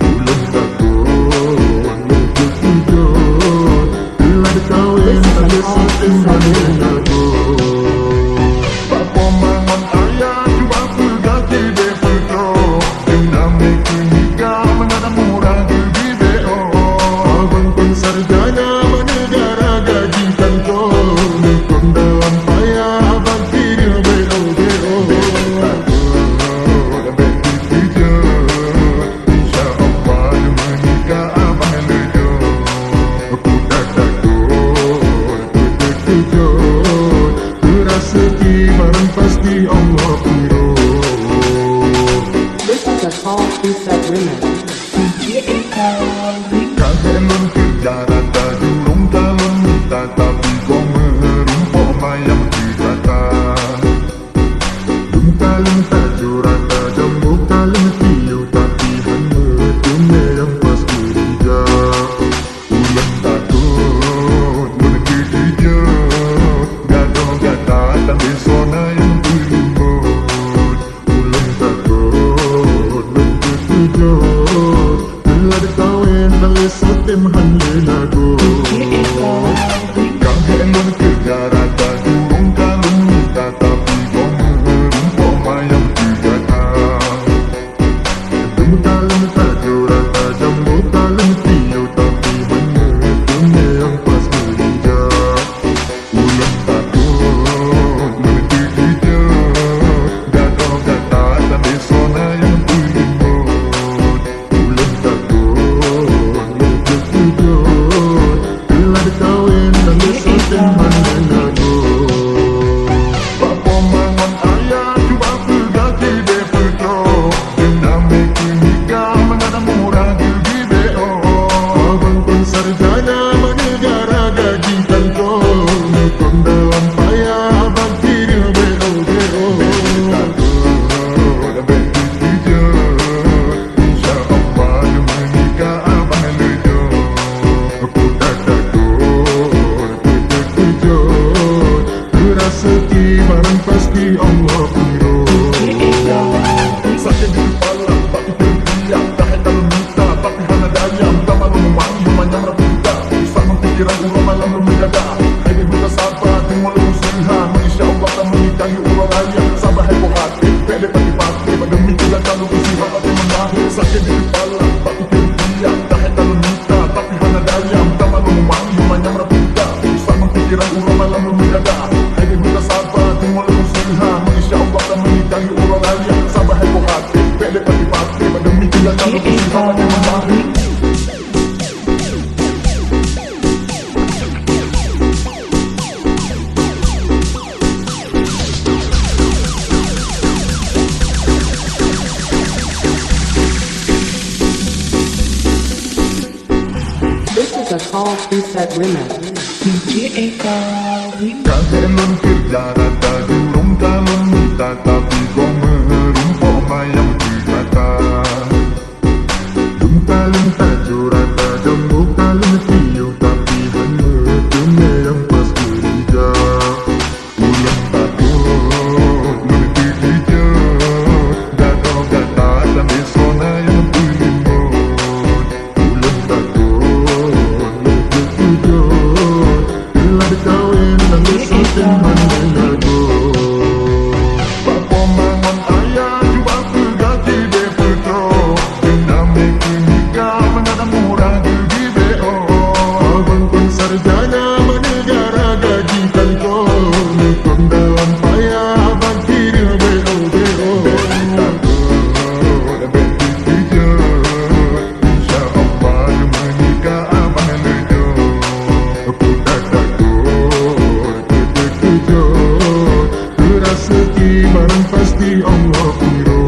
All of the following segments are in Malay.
Ulang tahun bertujuan, telah dikawin tali suting berlagu. Bapa mangon ayah cuba pergati de putra, dinamik nikah mengadang murah di BO. Abang pun sarjana menegara gaji kantor, nukun dalam payah abang kira BO. Barang pasti Allah piro. This is a call to set women. Kagelon kerja rata jurung calon minta, tapi kau merumpok mayang dikata. Jum calon tak jurata jambuk calon tiyo, tapi hanya dunia yang pas kerja. Ulang takut menepi kerja, gadoh-gadah tak besona yang berlimut. Ulang takut menepi kerja, telah dikawin oleh sutim hanya lagu. Kagelon kerja rata jurung calon minta, tapi kau merumpok mayang dikata. Jum calon tak jurata jambuk calon tiyo, tapi hanya dunia yang pas kerja. Ulang takut menepi kerja, gadoh-gadah tak besona yang berlimut. Ulang takut menepi kerja, telah dikawin oleh sutim hanya lagu. Bapa mangon ayah cuba pergati de putra, dinamik nikah mengadang murah di BO. Abang pun sarjana menegara gaji kantor, nukun dalam payah abang kira BO. Takut beti kerja, insya Allah menikah abang lejo. Aku tak takut beti kerja, rezeki barang pasti Allah piro. Sakit di kepala, tapi terdiam, tak hendak meminta, tapi hana dayam. Tak malu memanggil, manyam raputa, sama pikiran ulang malam menjaga. Hai di buta sabar, tengok lu usaha, insya Allah tak menikahi ulang raya. Sabar hai hati, pede pagi-pagi, demi kita kalau usaha hati menahir. Sakit di kepala, tapi terdiam, tak hendak meminta, tapi hana dayam. Tak malu memanggil, manyam raputa, sama pikiran ulang malam menjaga. Hai di buta sabar, tengok lu usaha, insya Allah tak menikahi ulang raya. Sabar hai hati, pede pagi-pagi, demi kita kalau usaha hati menahir. This is a call to set women. Kagelon kerja rata jurung calon minta, tapi kau merumpok mayang dikata. Jum calon tak jurata jambuk calon tiyo, tapi hanya dunia yang pas kerja. Ulang takut menepi kerja, gadoh-gadah tak besona yang berlimut. Ulang takut menepi kerja, telah dikawin oleh sutim hanya lagu. Bapa mangon ayah cuba pergati de putra, dinamik nikah mengadang murah di BO. Abang pun sarjana menegara gaji kantor, nukun dalam payah abang kira BO. Takut beti kerja, insya Allah menikah abang lejo. Aku tak takut beti kerja, rezeki barang pasti Allah piro.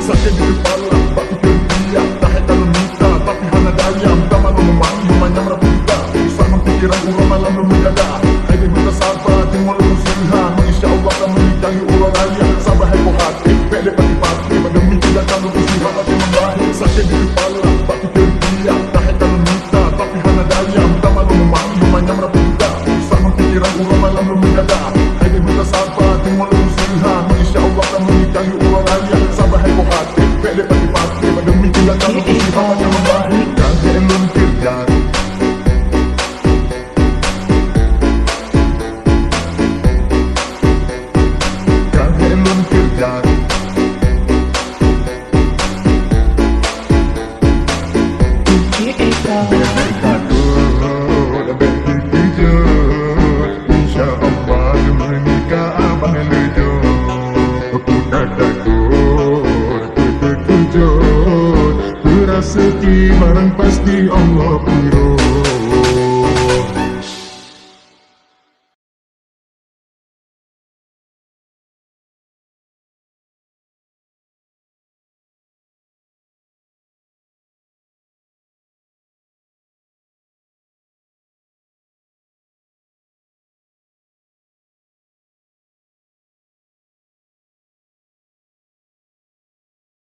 Sakit di kepala, tapi terdiam, tak hendak meminta, tapi hana dayam. Tak malu memanggil, manyam raputa, sama pikiran ulang malam menjaga. Hai di buta sabar, tengok lu usaha, insya Allah tak menikahi ulang raya. Sabar hai hati, pede pagi-pagi, demi kita kalau usaha hati menahir. Sakit di kepala, tapi terdiam, tak hendak meminta, tapi hana dayam. Tak malu memanggil, manyam raputa, sama pikiran ulang malam menjaga. Hai di buta sabar, tengok lu usaha, insya Allah tak menikahi ulang raya. Sabar hai hati, pede pagi-pagi, sujud, berazeki barang pasti Allah urus.